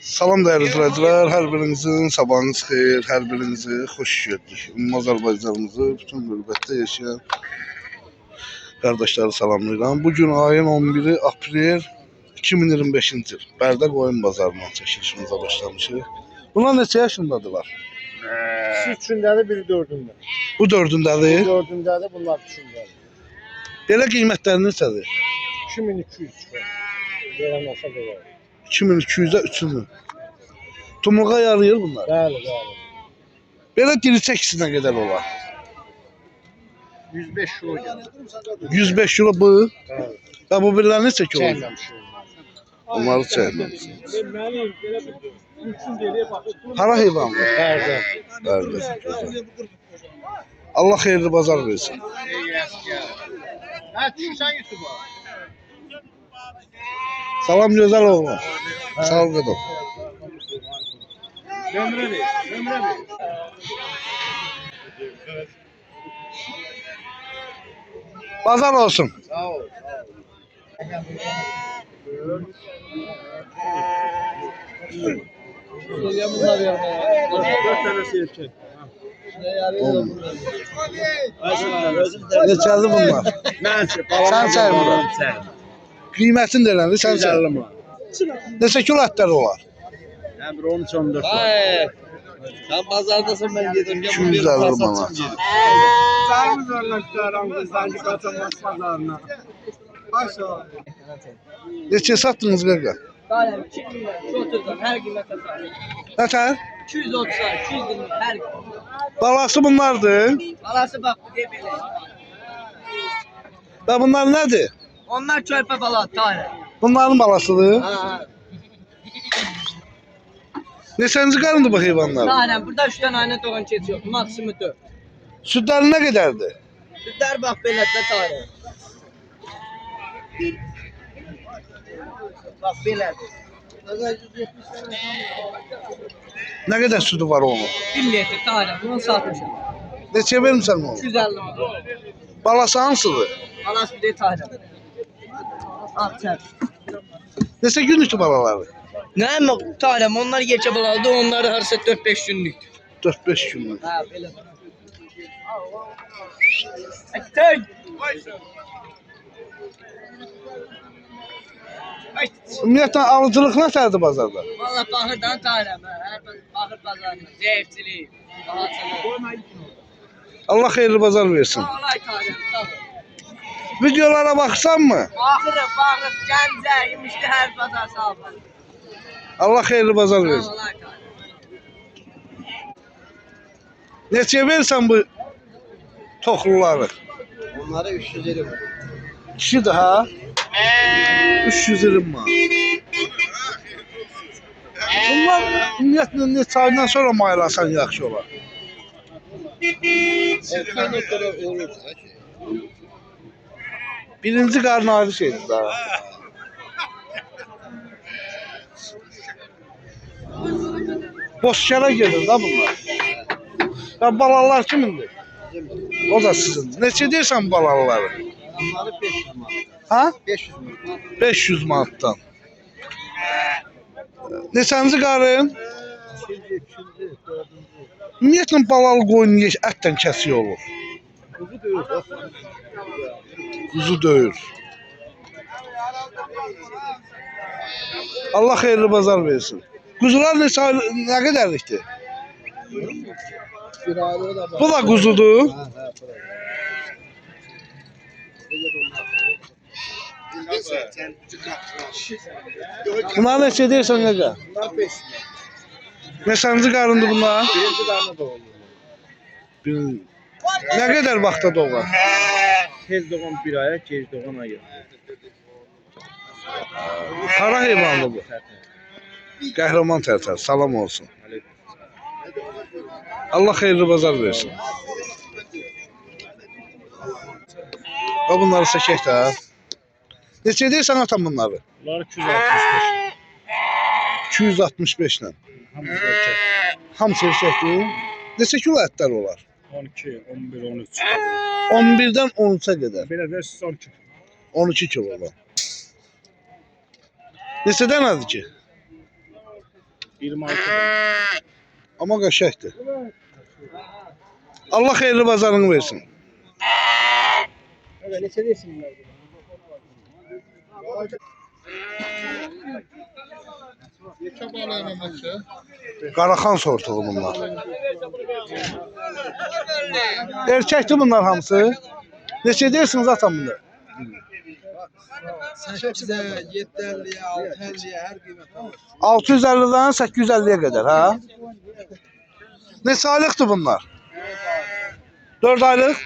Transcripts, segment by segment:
Salam değerli izleyiciler, her birinizin sabahınız xeyir, her birinizi hoş gördük. Azərbaycanımızı bütün qürbətdə yaşayan kardeşleri salamlayıram. Bugün ayın 11'i April 2025-ci il. Bərdə qoyun bazarından çəkilişimizə başlamışıq. Bunlar neçə yaşındadılar? İkisi üçündədir, biri dördündə. Bu dördündədir. Dördündədir, bunlar üçündədir. Belə qiymətləri neçədir? 2200 çıxar. Verən olsa belə. 2200'e üçünü. Tumuğa yarayır bunlar. Bəli, bəli. Belə diri çəkisinə qədər olar. 105 kilo gəlir. 105 kilo bu. Bəli. Və bu birlər neçə kilo? Çəyməmiş Onları çəkməmişsiniz. Mənim belə bir üçün deyə baxıb. Hara heyvandır? Bəli. Bəli, gözəl. Allah xeyirli bazar versin. Hə, düşürsən YouTube'a. Salam gözəl oğlan. Sağ ol qadın. Ömrə ver, ömrə ver. Bazar olsun. Sağ ol. Bunlar yerine. 4 tanesi erkek. Neçəli bunlar? Sən çay bunlar. Qiymətin dələnli sən çay. Neçə kilo ətlər olar? Yəni 13-14. Sen pazardasın ben yedim. 250 manat. Sarımız örnekler Ankara'dan kaçamaz pazarına. Başla. Neçə satdınız qaqa? Tane 2 bin lira. Şu oturdan her gün mesela. Nətər? 230 lira, 220 lira her gün. Balası bunlardır. Balası bak bu diye böyle. Və bunlar nədir? Onlar çörpe balı tane. Bunların balasıdır. Ha. Neçənci qarındır bu heyvanlar? Tane burada 3 tane aynı doğan keçi yok. Maksimum 4. Südləri nə qədərdir? Sütler bak böyle de tane. Bak böyle. Nə qədər südü var onun? 1 litre tane. Bunu satmışım. Neçə vermirsən onu? 250 lira. Balası hansıdır? Balası bir de tane. Al sen. Neçə günlükdür balaları? Ne mi tane? Onlar geçe baladı. Onlar harsa 4-5 günlük. 4-5 günlük. Ha böyle. Aktör. Ümumiyyətlə alıcılıq nətərdir bazarda? Valla bakırdan tanrım. Her bakır pazarında. Zevçilik. Bahatçılık. Allah xeyirli bazar versin. Sağ olay tanrım. Sağ ol. Videolara baxsan mı? Bakırım bakır. Gəncə yemişdi her pazar sağ ol. Allah xeyirli bazar Sağ versin. olay tanrım. Neçəyə versən bu toxluları? Onlara 350 var. İkisi de ha? 320 manat. Bunlar ümumiyyətlə neçə aydan sonra maylasan yaxşı olar. Birinci qarın ayrı şeydir daha. Boşkara gelir da bunlar. Ya balalar kimindir? O da sizin. Neçə deyirsən balaları? Onları 500 manat. Ha? 500 manat. 500 manatdan. Neçənci qarın? 200, 200, 400. Ümumiyyətlə balalı qoyun ətdən kəsiyor olur. Kuzu dövür. Kuzu döyür. Allah xeyirli bazar versin. Kuzular nə qədərlikdir? Bir aylığı da var. Bu da kuzudur. Bunlar neçə deyirsən qaqa? Bunlar 500 manat. Neçənci qarındır bunlar? Birinci darına doğuyor. Nə qədər vaxtda doğar? Tez doğan bir aya, gec doğan aya. Hara heyvanlı bu? Qəhrəman tərtər, salam olsun. Allah xeyirli bazar versin. Və bunları çəkək də. Neçə deyirsən atam bunları? Bunlar 265. 265 ilə. Hamısı erkek. Hamısı erkəkdir. Neçə kilo ətlər olar? 12, 11, 13. 11-dən 13-ə qədər. Belə versiz 12. 12 kilo olar. Neçə dənədir ki? 26. Amma qəşəngdir. Allah xeyirli bazarını versin. Evet, neçə deyirsin bunlar? Neçə bala məməkçi? Qaraxan sortuğu bunlar. Erkəkdir bunlar hamısı. Neçə deyirsiniz atam bunlar? 8-ə, 7-50-yə, 6-50-yə hər qiymət alır. 650'den 850'ye kadar ha? Neçə aylıqdır bunlar? 4 aylıq?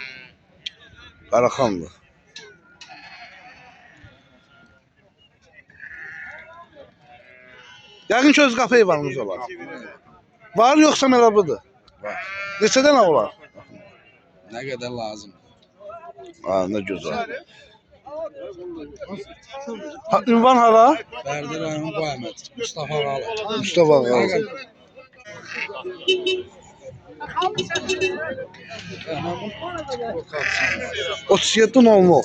Qaraxanlı. Yəqin ki öz qapı heyvanınız olar. Var yoxsa mələ budur? Var. Neçədən olar? Nə qədər lazım? Ha, nə gözəl. Ha, ünvan hara? Bərdə rayonu bu Əhməd, Mustafa Ağalı. Mustafa Ağalı. Bu qalsın. 37 nollu.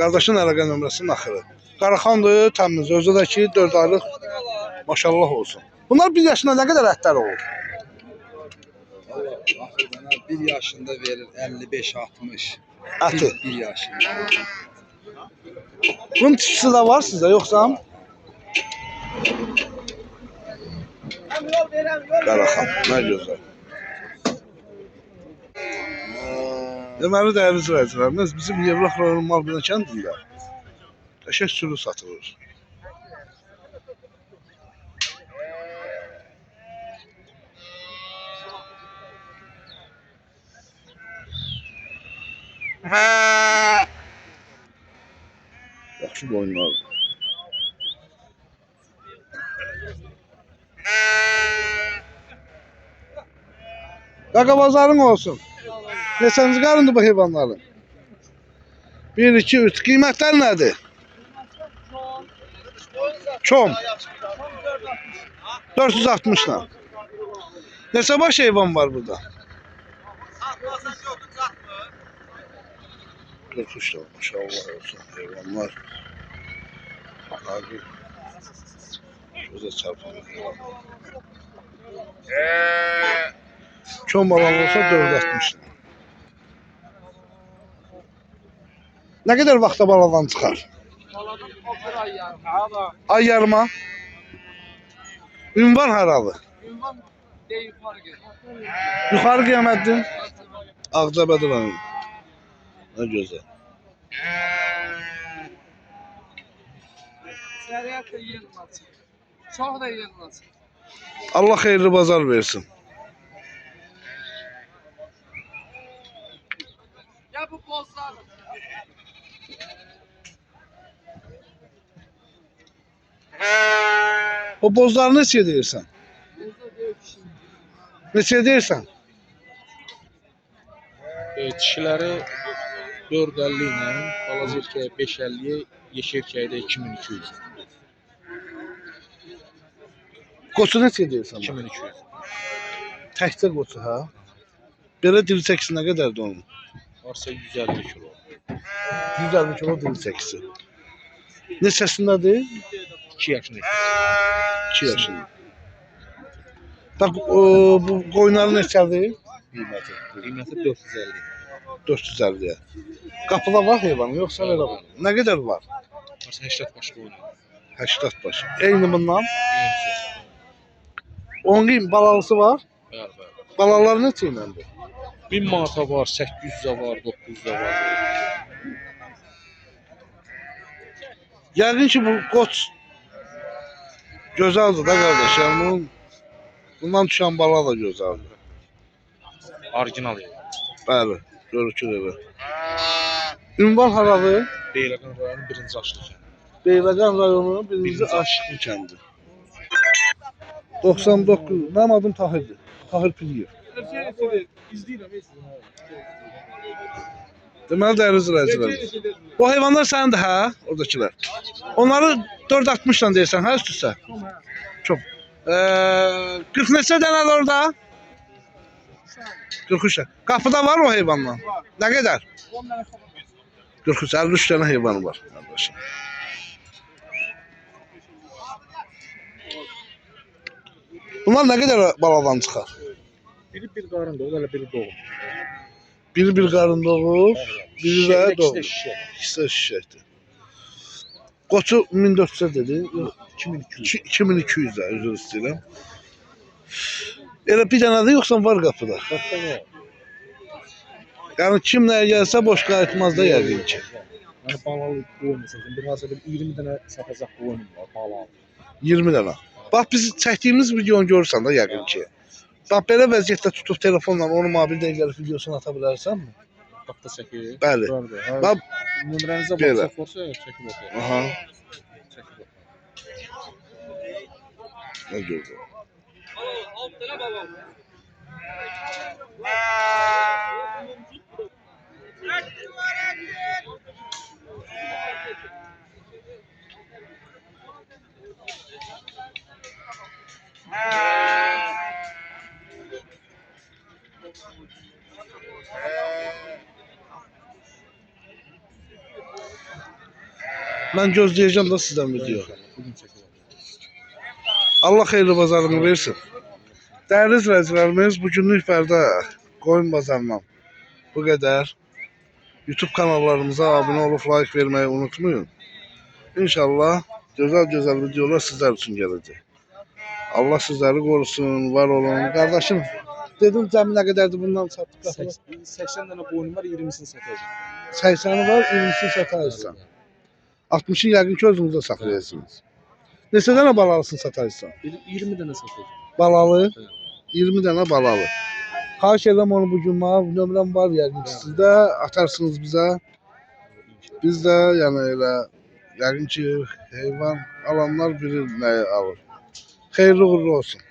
Qardaşın əlaqə nömrəsinin axırı. Qaraxandır, təmiz. Özü də ki 4 aylıq maşallah olsun. Bunlar 1 yaşında nə qədər ətlər olur? Axırdan 1 yaşında verir 55-60. Əti. 1 yaşında. Bunun tikisi də var sizdə yoxsa? Qaraxan, nə gözəl. Deməli dəyərli izləyicilərimiz, bizim Yevlax rayonu Malbina kəndində qəşəng sürü satılır. Yaxşı boyunlardır. Qaqa bazarın olsun. Neçənci qarındır bu heyvanların? 1, 2, 3. Qiymətlər nədir? Çom. 460'la. Neçə baş heyvan var burada? 43 tane maşallah olsun heyvanlar. Abi. Şurada çarpılır heyvan. Çom balan olsa 460'la. Ne kadar vaxta baladan çıxar? Baladan 11 ay yarım. Ay yarıma. Ünvan haralı? Ünvan deyil fark et. Yuxarı qiyamətdir. Ağcabədi var. Ne gözəl. Səriyət də yığılmaz. Çox da yığılmaz. Allah xeyirli bazar versin. Ya bu bozlar. O bozları neçə deyirsən? Neçə deyirsən? Dişiləri 450 ilə, balaca erkəyə 550-yə, yeşil erkəyə də 2200. Qoçu neçə deyirsən? 2200. Təkcə qoçu ha? Belə dil çəkisi nə qədərdir onun? Varsa 150 kilo. 150 kilo dil çəkisi. Neçəsindədir? 2 yaşında. 2 yaşında. Bak bu qoyunların neçədir? Qiyməti. Qiyməti 450. 450'ye. Qapıda var heyvanı yoxsa belə var? Nə qədər var? Varsa 80 baş qoyun. 80 baş. Eyni bundan. Eyni. Onun balalısı var. Bəli. Balalar neçə iləndir? 1000 manata var, 800-də var, 900-də var. Yəqin ki bu qoç gözəldir da qardaşım. Bundan düşən bala da gözəldir. Orijinal yəni. Bəli, görükür elə. Ünvan haradır? Beyləqan rayonu 1-ci Aşlıq. Beyləqan rayonu 1-ci Aşıqlı kəndi. 99. Mənim adım Tahirdir. Tahir Piliyev. Deməli dəyərli izləyicilər. Bu heyvanlar sənindir hə? Oradakılar. Onları 460 ilə deyirsən hə üst-üstə? Çox. 40 neçə dənədir orada? 43. Qapıda var o heyvanlar. Nə qədər? 43, 53 dənə heyvanı var. Bunlar nə qədər baladan çıxar? Biri bir qarın doğur, elə biri doğum. Biri bir qarın doğur, biri də doğur. şişə. İkisi də şişəkdir. Qoçu 1400 dedi. 2200. 2200 də üzr istəyirəm. Elə bir dənədir yoxsa var qapıda? Qapıda var. Yəni kim nəyə gəlsə boş qayıtmaz da yəqin ki. Yəni balalı qoyun məsələn, bir hazırda 20 dənə satacaq qoyunum var, balalı. 20 dənə. Bax biz çəkdiyimiz videonu görürsən də yəqin ki. Bax belə vəziyyətdə tutub telefonla onu mobil dəqiqəlik videosunu ata bilərsənmi? Qapıda çəkir. Bəli. Bəli. Bax Nömrənizə belə. WhatsApp varsa çəkib atın. aha, Çəkib atın. nə gördün? Mən gözləyəcəm də sizdən video. Bugün çəkib atın. Allah xeyirli bazarını versin. Dəyərli izləyicilərimiz, bugünlük pərdə qoyun bazarından bu qədər. YouTube kanallarımıza abunə olub like verməyi unutmayın. İnşallah gözəl videolar sizlər üçün gələcək. Allah sizləri qorusun, var olun. Qardaşım, dedim cəmi nə qədərdir bundan satdıq? 80 dənə qoyunum var, 20'sini satacağım. 80'i var, 20'sini satarsan. 60'ı yəqin ki özünüzdə saxlayırsınız. Neçə dənə balalısını satarsan? 20 dənə satacağım. Balalı, Evet. 20 dənə balalı. Xahiş edirəm onu bugün mənim nömrəm var yəqin ki sizdə atarsınız bizə. Biz də yəni elə yəqin ki heyvan alanlar bilir nəyi alır. Xeyirli uğurlu olsun.